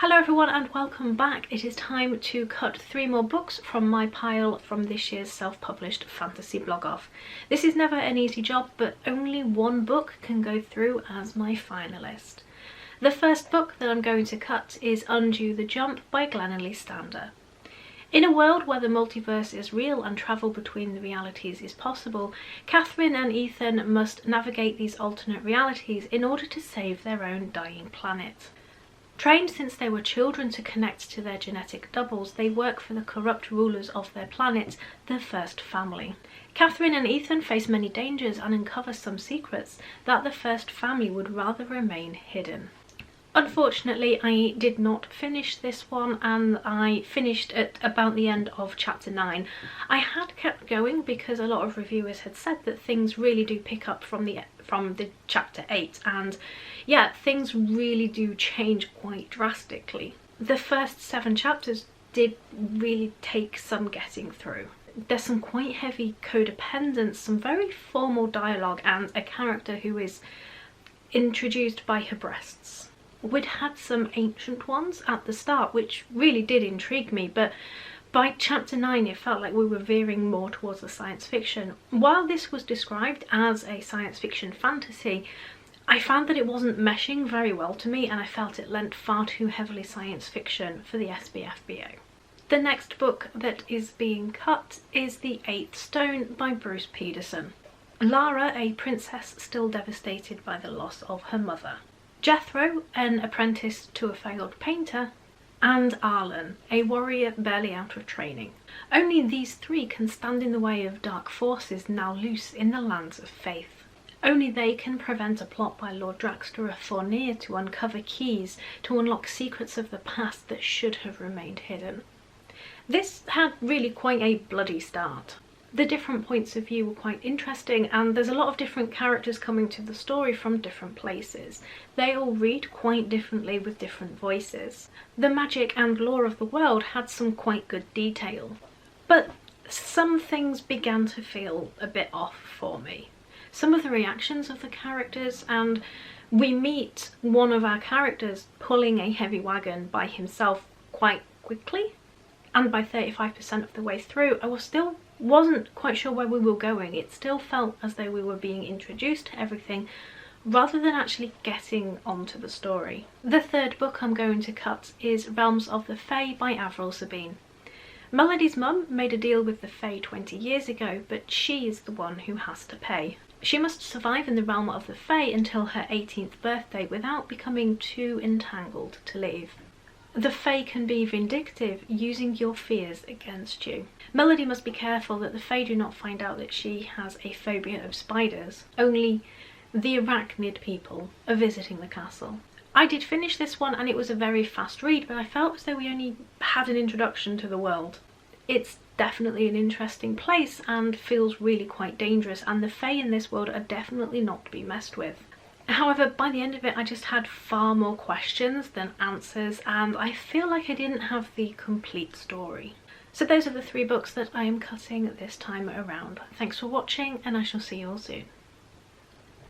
Hello everyone and welcome back. It is time to cut 3 more books from my pile from this year's self-published fantasy blog off. This is never an easy job, but only one book can go through as my finalist. The first book that I'm going to cut is Undo the Jump by Glenelly Stander. In a world where the multiverse is real and travel between the realities is possible, Catherine and Ethan must navigate these alternate realities in order to save their own dying planet. Trained since they were children to connect to their genetic doubles, they work for the corrupt rulers of their planet, the First Family. Catherine and Ethan face many dangers and uncover some secrets that the First Family would rather remain hidden. Unfortunately, I did not finish this one, and I finished at about the end of chapter 9. I had kept going because a lot of reviewers had said that things really do pick up from the chapter 8, and yeah, things really do change quite drastically. The first 7 chapters did really take some getting through. There's some quite heavy codependence, some very formal dialogue, and a character who is introduced by her breasts. We'd had some ancient ones at the start, which really did intrigue me, but by chapter 9 it felt like we were veering more towards the science fiction. While this was described as a science fiction fantasy, I found that it wasn't meshing very well to me, and I felt it lent far too heavily science fiction for the SPFBO. The next book that is being cut is The Eighth Stone by Bruce Pederson. Lara, a princess still devastated by the loss of her mother. Jethro, an apprentice to a failed painter, and Arlen, a warrior barely out of training. Only these 3 can stand in the way of dark forces now loose in the lands of faith. Only they can prevent a plot by Lord Draxter of Fournier to uncover keys to unlock secrets of the past that should have remained hidden. This had really quite a bloody start. The different points of view were quite interesting, and there's a lot of different characters coming to the story from different places. They all read quite differently with different voices. The magic and lore of the world had some quite good detail, but some things began to feel a bit off for me. Some of the reactions of the characters, and we meet one of our characters pulling a heavy wagon by himself quite quickly, and by 35% of the way through I wasn't quite sure where we were going. It still felt as though we were being introduced to everything rather than actually getting onto the story. The third book I'm going to cut is Realms of the Fae by Avril Sabine. Melody's mum made a deal with the Fae 20 years ago, but she is the one who has to pay. She must survive in the realm of the Fae until her 18th birthday without becoming too entangled to leave. The Fae can be vindictive, using your fears against you. Melody must be careful that the Fae do not find out that she has a phobia of spiders. Only the arachnid people are visiting the castle. I did finish this one, and it was a very fast read, but I felt as though we only had an introduction to the world. It's definitely an interesting place and feels really quite dangerous, and the Fae in this world are definitely not to be messed with. However, by the end of it I just had far more questions than answers, and I feel like I didn't have the complete story. So those are the 3 books that I am cutting this time around. Thanks for watching, and I shall see you all soon.